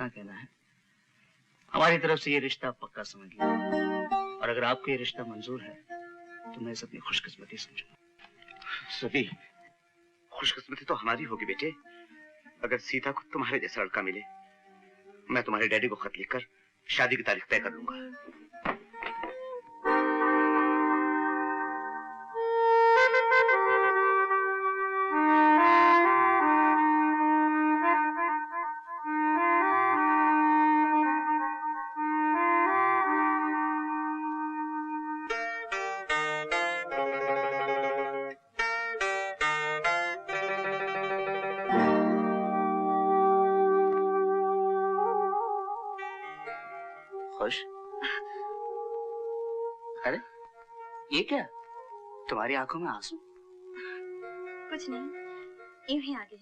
इतना कहना है, हमारी तरफ से ये रिश्ता पक्का समझ लो, और अगर आपको ये रिश्ता मंजूर है तो मैं इसे अपनी खुशकिस्मती समझूंगा। सभी खुशकिस्मती तो हमारी होगी बेटे, अगर सीता को तुम्हारे जैसा लड़का मिले। मैं तुम्हारे डैडी को खत लिखकर शादी की तारीख तय कर लूंगा। अरे ये क्या, तुम्हारी आंखों में आंसू? कुछ नहीं, यूं ही आ गए।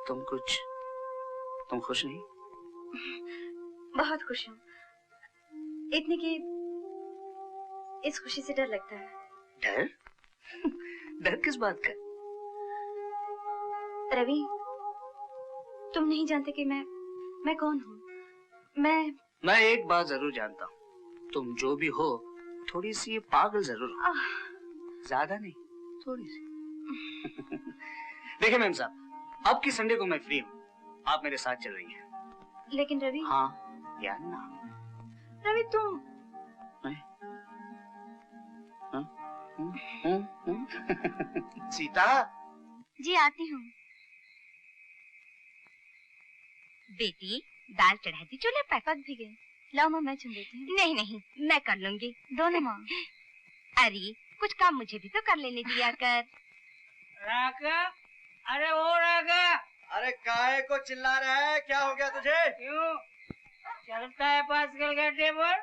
तुम खुश नहीं? बहुत खुश हूँ, इतने की इस खुशी से डर लगता है। डर? डर किस बात का? रवि, तुम नहीं जानते कि मैं कौन हूँ। मैं एक बात जरूर जानता हूँ, तुम जो भी हो थोड़ी सी पागल जरूर हो। ज्यादा नहीं, थोड़ी सी। देखिए मैम साहब, अब की संडे को मैं फ्री हूँ, आप मेरे साथ चल रही हैं। लेकिन रवि। हाँ या ना? रवि तुम सीता जी आती हूँ। बेटी दाल चढ़ा दी चूल्हे पर? पक भी गई। लाओ माँ, मैं चुन देती हूँ। नहीं नहीं, मैं कर लूंगी। दोनों माँ। अरे कुछ काम मुझे भी तो कर लेने दिया कर। राका, अरे ओ राका। अरे काहे को चिल्ला रहा है, क्या हो गया तुझे? क्यों चलता है पास्कल का टेबल?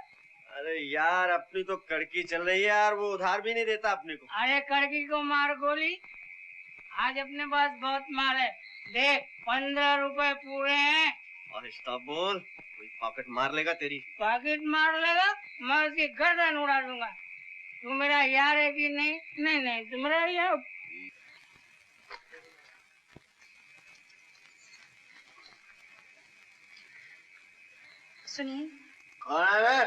अरे यार अपनी तो कड़की चल रही है यार, वो उधार भी नहीं देता अपने को। अरे कड़की को मार गोली, आज अपने पास बहुत माल है। देख 15 रुपए पूरे हैं। आहिस्ता बोल, कोई पॉकेट मार लेगा तेरी। पॉकेट मार लेगा, मैं उसकी गर्दन उड़ा दूंगा। तू मेरा यार है कि नहीं? नहीं नहीं, तू मेरा यार। सुनिए। कौन है?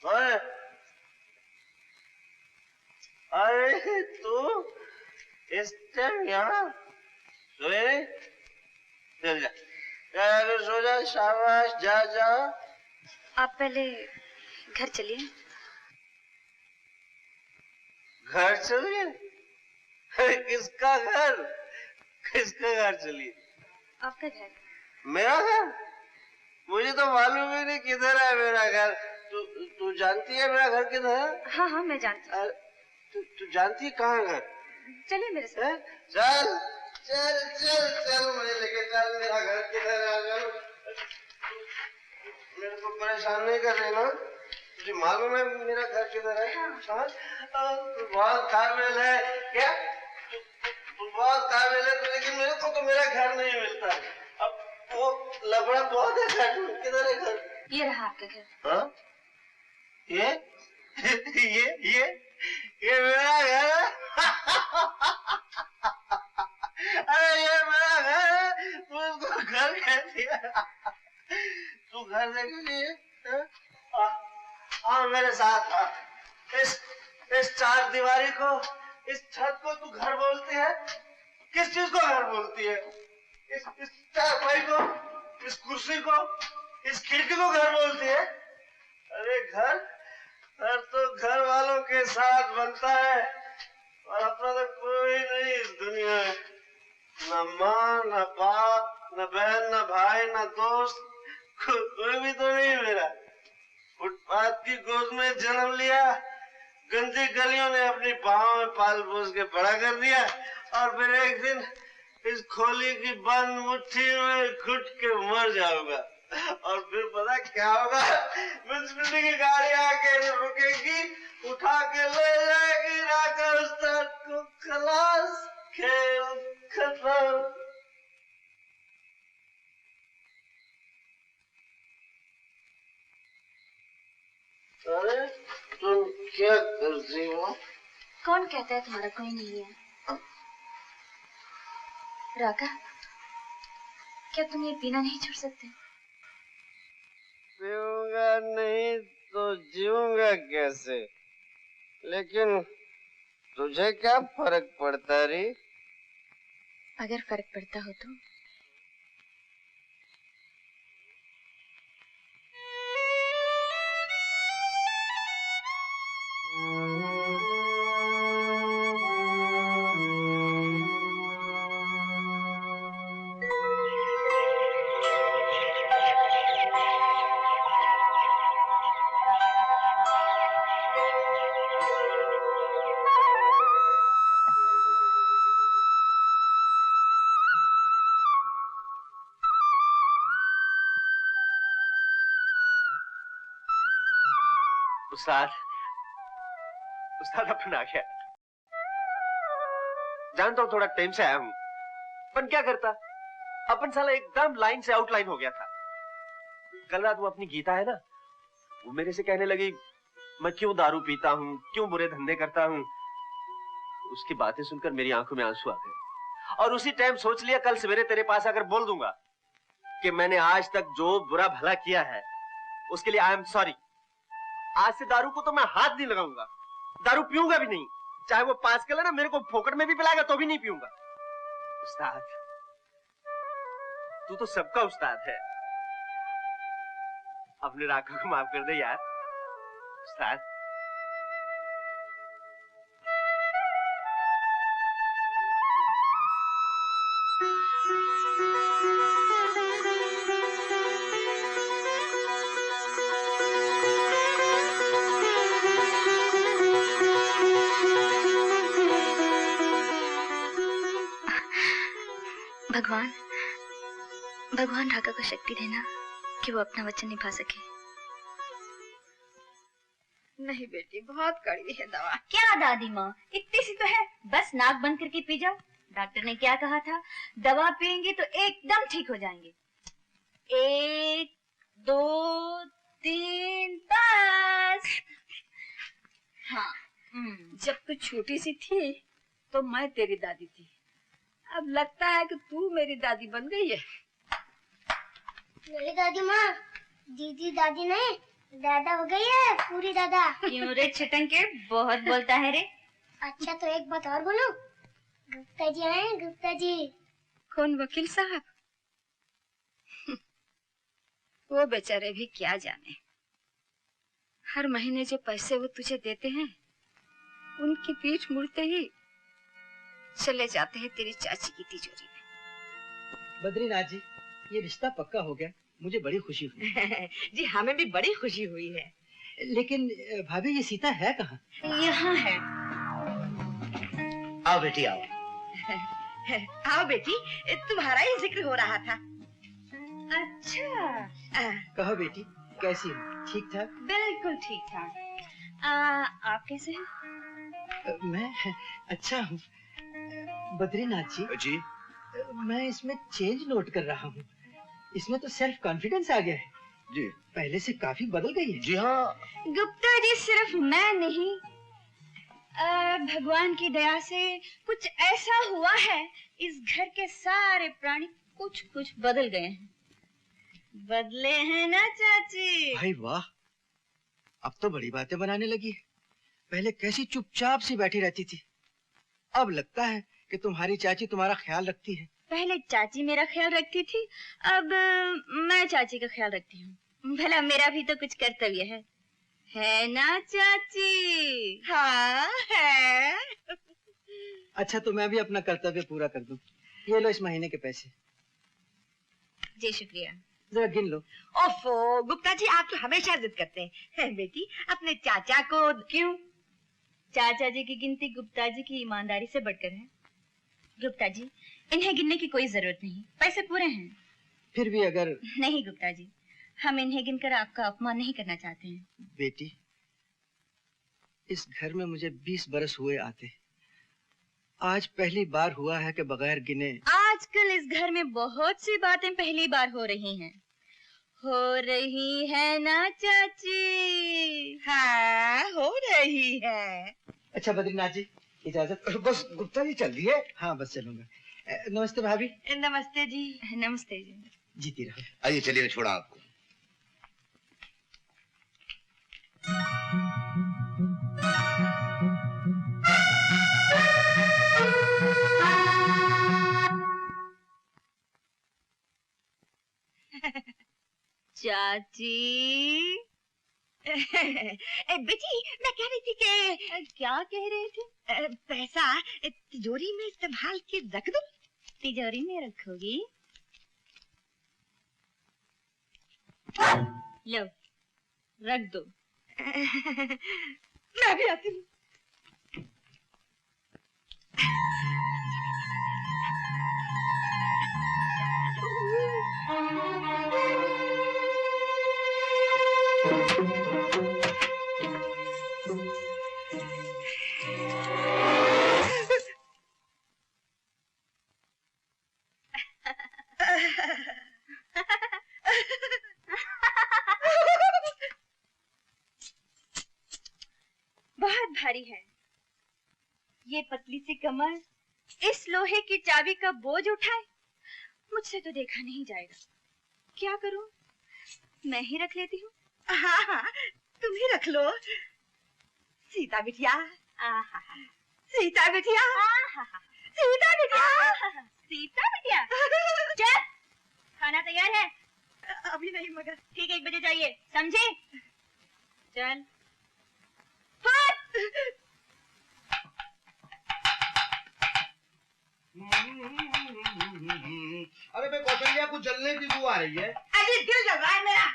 कौन है? अरे तू इस टाइम यहाँ सोए? चल जा, सो जा, शाबाश, जा जा। आप पहले घर चलिए। घर चलिए? किसका घर? किसका घर चलिए? आपका घर। मेरा घर? मुझे तो मालूम ही नहीं किधर है मेरा घर। तू जानती है मेरा घर किधर है? हाँ हाँ मैं जानती हूँ। तू जानती है कहाँ घर? चलिए मेरे साथ। चल चल चल चल, मुझे लेके चल, मेरा घर किधर है? मेरे को परेशान नहीं कर रही ना, तुझे मालूम है मेरा घर किधर है? हाँ। तू बहुत काबिल है क्या? तू बहुत काबिल है, लेकिन मेरे को तो मेरा घर नहीं मिलता। अब वो लफड़ा बहुत है। घर किधर है? घर ये रहा आपका घर। हाँ? ये मेरा घर है। अरे ये मेरा घर है, तू इसको घर कह दिया। तू घर देखेगी? हाँ मेरे साथ आ। इस चार दीवारी को, इस छत को तू घर बोलती है? किस चीज को घर बोलती है? इस चारपाई को, इस कुर्सी को, इस खिड़की को घर बोलती है? अरे घर तो घर वालों के साथ बनता है, और अपना तो कोई नहीं इस दुनिया में। न माँ, न बाप, न बहन, न भाई, न दोस्त, कोई भी तो नहीं मेरा। फुटपाथ की गोद में जन्म लिया, गंदी गलियों ने अपनी बाहों में पाल पोस के बड़ा कर दिया, और फिर एक दिन इस खोली की बंद मुट्ठी में घुट के मर जाऊंगा। और फिर पता क्या होगा? म्युनिसिपैलिटी की गाड़ी आके रुकेगी, उठा के ले जाएगी, राका उस्ताद को खलास, खेल खत्म। अरे तुम क्या करती हो? कौन कहता है तुम्हारा कोई नहीं है? राका, क्या तुम ये पीना नहीं छोड़ सकते? पीऊंगा नहीं तो जीऊंगा कैसे? लेकिन तुझे क्या फर्क पड़ता री? अगर फर्क पड़ता हो तो उस्ताद, उस्ताद अपन आ गया। जानता हूँ थोड़ा टाइम से आया हूँ, पर क्या करता, अपन साला एकदम लाइन से आउटलाइन हो गया था। कल रात वो अपनी गीता है ना, वो मेरे से कहने लगी मैं क्यों दारू पीता हूँ, क्यों बुरे धंधे करता हूँ। उसकी बातें सुनकर मेरी आंखों में आंसू आ गए और उसी टाइम सोच लिया कल सवेरे तेरे पास आकर बोल दूंगा कि मैंने आज तक जो बुरा भला किया है उसके लिए आई एम सॉरी। आज से दारू को तो मैं हाथ नहीं लगाऊंगा, दारू पीऊंगा भी नहीं, चाहे वो 5 किलो ना मेरे को फोकट में भी पिलाएगा तो भी नहीं पीऊंगा। उस्ताद, तू तो सबका उस्ताद है, अपने राखा को माफ कर दे यार। उस्ताद, भगवान भगवान राका को शक्ति देना कि वो अपना वचन निभा सके। नहीं बेटी, बहुत कड़वी है दवा। क्या दादी माँ, इतनी सी तो है, बस नाक बंद करके पी जाओ। डॉक्टर ने क्या कहा था, दवा पियेंगे तो एकदम ठीक हो जाएंगे। 1 2 3 बस। हाँ, जब तू छोटी सी थी तो मैं तेरी दादी थी, अब लगता है कि तू मेरी दादी बन गई है। मेरी दादी माँ दीदी दादी नहीं दादा हो गई है, पूरी दादा। क्यों रे छटंके, बहुत बोलता है रे। अच्छा तो एक बात और बोलूं, गुप्ता जी आए, गुप्ता जी। कौन, वकील साहब? वो बेचारे भी क्या जाने, हर महीने जो पैसे वो तुझे देते हैं उनकी पीठ मुड़ते ही चले जाते हैं तेरी चाची की तिजोरी में। बद्रीनाथ जी, ये रिश्ता पक्का हो गया, मुझे बड़ी खुशी हुई। जी हमें भी बड़ी खुशी हुई है। लेकिन भाभी ये सीता है कहाँ? यहाँ है। आओ बेटी आओ। आओ बेटी, तुम्हारा ही जिक्र हो रहा था। अच्छा, कहो बेटी, कैसी हो? ठीक ठाक? बिल्कुल ठीक ठाक। आप कैसे हैं? मैं अच्छा हूँ। बद्रीनाथ जी, मैं इसमें चेंज नोट कर रहा हूँ, इसमें तो सेल्फ कॉन्फिडेंस आ गया है जी, पहले से काफी बदल गई है। जी हाँ। गुप्ता जी, सिर्फ मैं नहीं, भगवान की दया से कुछ ऐसा हुआ है, इस घर के सारे प्राणी कुछ कुछ बदल गए हैं। बदले हैं ना चाची? भाई वाह, अब तो बड़ी बातें बनाने लगी। पहले कैसी चुपचाप सी बैठी रहती थी, अब लगता है कि तुम्हारी चाची तुम्हारा ख्याल रखती है। पहले चाची मेरा ख्याल रखती थी, अब मैं चाची का ख्याल रखती हूँ। भला मेरा भी तो कुछ कर्तव्य है ना चाची? हाँ है। अच्छा तो मैं भी अपना कर्तव्य पूरा कर दूं। ये लो इस महीने के पैसे। जी शुक्रिया। जरा गिन लो। ओफो गुप्ता जी, आप तो हमेशा जिद करते हैं। बेटी अपने चाचा को क्यों? चाचा जी की गिनती गुप्ता जी की ईमानदारी से बढ़कर है। गुप्ता जी, इन्हें गिनने की कोई जरूरत नहीं, पैसे पूरे हैं। फिर भी अगर नहीं गुप्ता जी, हम इन्हें गिनकर आपका अपमान नहीं करना चाहते हैं। बेटी, इस घर में मुझे 20 बरस हुए आते, आज पहली बार हुआ है कि बगैर गिने। आजकल इस घर में बहुत सी बातें पहली बार हो रही हैं। हो रही है ना चाची? हाँ हो रही है। अच्छा बद्रीनाथ जी, इजाजत। बस गुप्ता जी चल दिए? हाँ बस चलूंगा। नमस्ते भाभी। नमस्ते जी। नमस्ते जी। जीती रहो। आइए चलिए, मैं छोड़ा आपको। चाची बेटी, मैं कह रही थी कि क्या कह रहे थे? पैसा तिजोरी में संभाल के रख दूं? तिजोरी में रखोगी? लो, रख दो। मैं भी आती हूँ। बहुत भारी है ये पतली सी कमर, इस लोहे की चाबी का बोझ उठाए। मुझसे तो देखा नहीं जाएगा। क्या करूं? मैं ही रख लेती हूँ। हाँ हाँ, तुम ही रख लो। सीता बिटिया, सीता बिटिया, सीता बिटिया, सीता बिटिया। चल, खाना तैयार है? अभी नहीं मगर ठीक 1 बजे चाहिए, समझे? चल। अरे भाई कौशल्या, कुछ जलने की बू आ रही है। अरे दिल जल रहा है मेरा।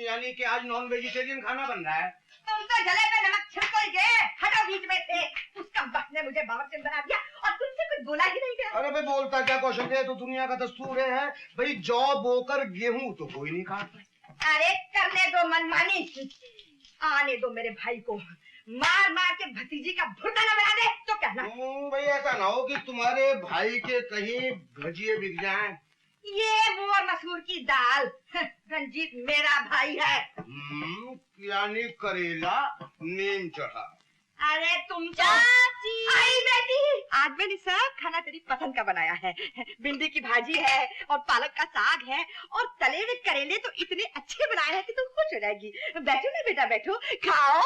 यानी कि आज नॉन वेजिटेरियन खाना बन रहा है। तुम तो जले पे नमक छिड़को ही गए। हटो बीच में से। उसका वक्त ने मुझे बावर्चन बना दिया और तुमसे कुछ बोला ही नहीं गया। अरे भाई बोलता क्या कौशल्या, तो दुनिया का दस्तूर है भाई, जौ बोकर गेहूं तो कोई नहीं खाता। अरे करने दो मनमानी, आने दो मेरे भाई को। मार मार के भतीजी का भुट्टा न बना दे तो कहना। भाई ऐसा ना हो कि तुम्हारे भाई के कहीं भजिए बिक जाएं। ये वो मसूर की दाल, रंजीत मेरा भाई है। यानी करेला नीम चढ़ा। अरे तुम चाची आई बेटी, आज मैंने सब खाना तेरी पसंद का बनाया है। भिंडी की भाजी है और पालक का साग है और तले हुए करेले तो इतने अच्छे बनाए हैं कि तुम खुश हो जाएगी। बैठो ना बेटा, बैठो, खाओ।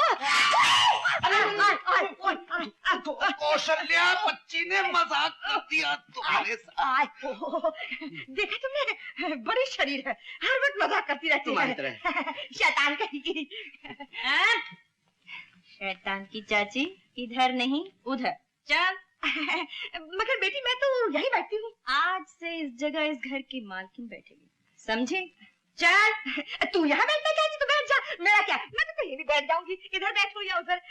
कौशल्या, बच्ची ने मजाक कर दिया तुम्हारे साथ। देखा तुमने, बड़ी शरीर है, हर वक्त मजाक करती रहती है। शैतान कहीं। शैतान की चाची, इधर नहीं उधर। चल। मगर बेटी मैं तो यही बैठती हूँ। आज से इस जगह इस घर की मालकिन बैठेगी, समझे? चल। तू यहाँ बैठना चाहती तो बैठ जा, मेरा क्या, मैं तो कहीं भी बैठ जाऊंगी, इधर बैठो या उधर,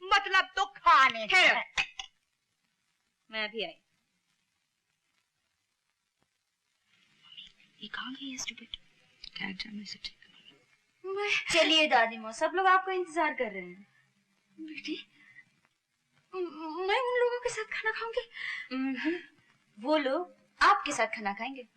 मतलब तो खाने का। मैं भी आई। ये कहाँ गई है स्टूपिड? कैरेक्टर में से ठीक। चलिए दादी माँ, सब लोग आपका इंतजार कर रहे हैं। बेटी, मैं उन लोगों के साथ खाना खाऊंगी? वो लोग आपके साथ खाना खाएंगे।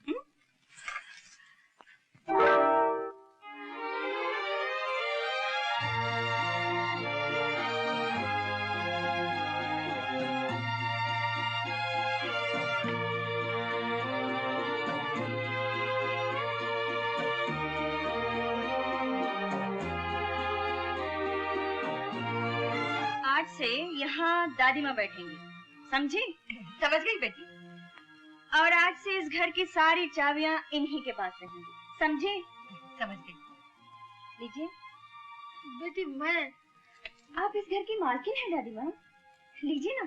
आज से यहाँ दादी माँ बैठेंगी, समझी? समझ गई बेटी। और आज से इस घर की सारी चाबियाँ इन्हीं के पास रहेंगी, समझी? समझ गई। लीजिए। बेटी मैं, आप इस घर की मालकिन हैं दादी माँ, लीजिए ना।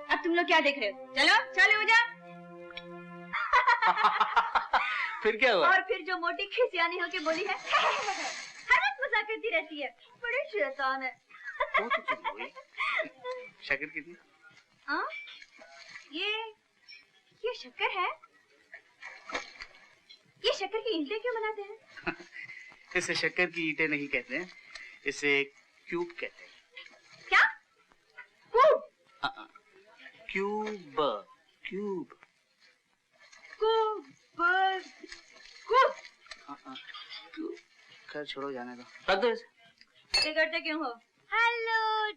अब तुम लोग क्या देख रहे हो? चलो चलो हो जा। फिर क्या हुआ? और फिर जो मोटी खिसियानी होके बोली है, हर वक्त मजाक करती रहती है, बड़ी शैतान है। शक्कर कितनी? हाँ? ये शक्कर है? ये शक्कर की ईंटें क्यों बनाते हैं? इसे शक्कर की ईंटें नहीं कहते हैं, इसे क्यूब कहते हैं। क्या? क्यूब? Cube cube cube. खैर छोड़ो, जाने दो, रख दो इसे। बिगड़ते क्यों हो? Hello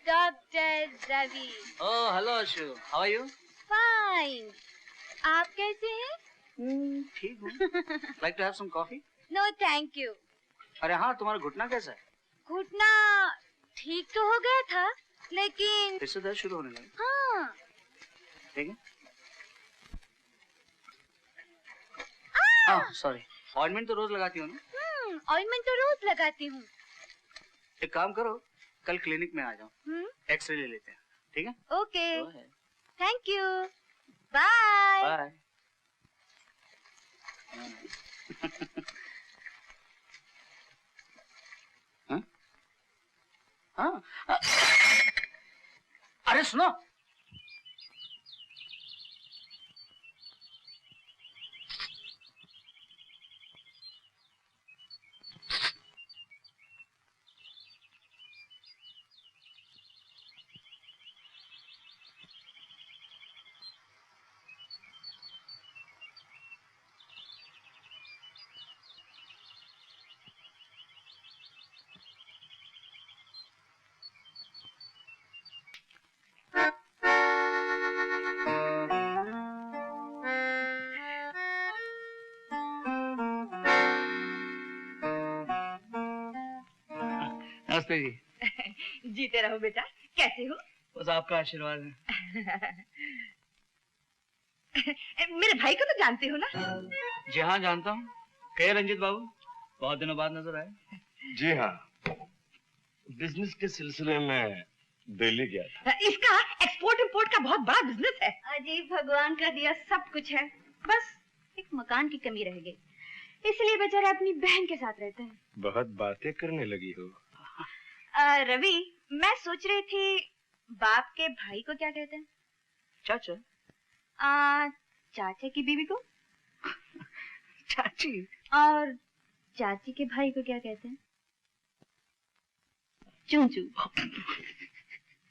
doctor Ravi. Oh, hello Ashu. How are you? Fine. आप कैसे हैं? ठीक हूँ। Like to have some coffee? No thank you. अरे हाँ, तुम्हारा घुटना कैसा है? घुटना ठीक तो हो गया था, लेकिन फिर से दर्द शुरू होने लगा। हाँ। ठीक है? सॉरी। ऑइंटमेंट तो रोज लगाती हो ना? ऑइंटमेंट तो रोज लगाती हूँ। एक काम करो, कल क्लिनिक में आ जाओ, एक्सरे ले लेते हैं, ठीक है? Okay, thank you, bye. Bye. हाँ? अरे सुनो, नमस्ते जी। जीते रहो बेटा, कैसे हो? बस आपका आशीर्वाद है। मेरे भाई को तो जानते हो ना? जी हाँ, जानता हूँ। कहे रंजित बाबू, बहुत दिनों बाद नजर आए। जी हाँ, बिजनेस के सिलसिले में दिल्ली गया था। इसका एक्सपोर्ट इंपोर्ट का बहुत बड़ा बिजनेस है। अजी भगवान का दिया सब कुछ है, बस एक मकान की कमी रह गई, इसलिए बेचारा अपनी बहन के साथ रहते हैं। बहुत बातें करने लगी हो। रवि, मैं सोच रही थी बाप के भाई को क्या कहते हैं? चाचा। चाचा की बीवी को? चाची। और चाची के भाई को क्या कहते हैं? चूंचू।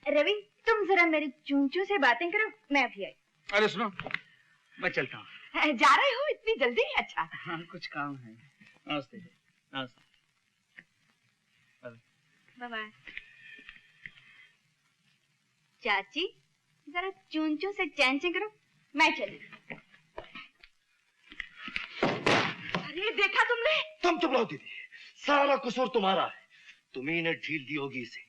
रवि, तुम जरा मेरे चूंचू से बातें करो, मैं भी आई। अरे सुनो, मैं चलता हूँ। जा रहे हो इतनी जल्दी? अच्छा। हाँ, कुछ काम है। नमस्ते। नमस्ते। Bye bye. चाची, जरा चूंचू से चैन करो, मैं चली। अरे देखा तुमने? तुम चुप रहो दीदी, सारा कसूर तुम्हारा है। तुम्ही ने ढील दी होगी इसे।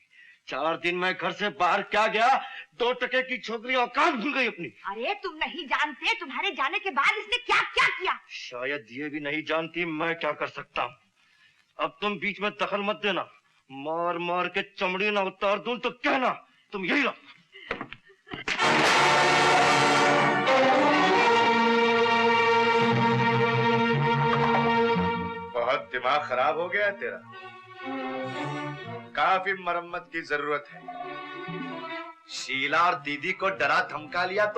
4 दिन मैं घर से बाहर क्या गया, 2 टके की छोकरी औकात भूल गई अपनी। अरे तुम नहीं जानते, तुम्हारे जाने के बाद इसने क्या क्या किया। शायद ये भी नहीं जानती मैं क्या कर सकता हूँ। अब तुम बीच में दखल मत देना, मार मार के चमड़ी ना उतार दूं तो कहना तुम यही रहो। बहुत दिमाग खराब हो गया है तेरा, काफी मरम्मत की जरूरत है। शीला और दीदी को डरा धमका लिया तो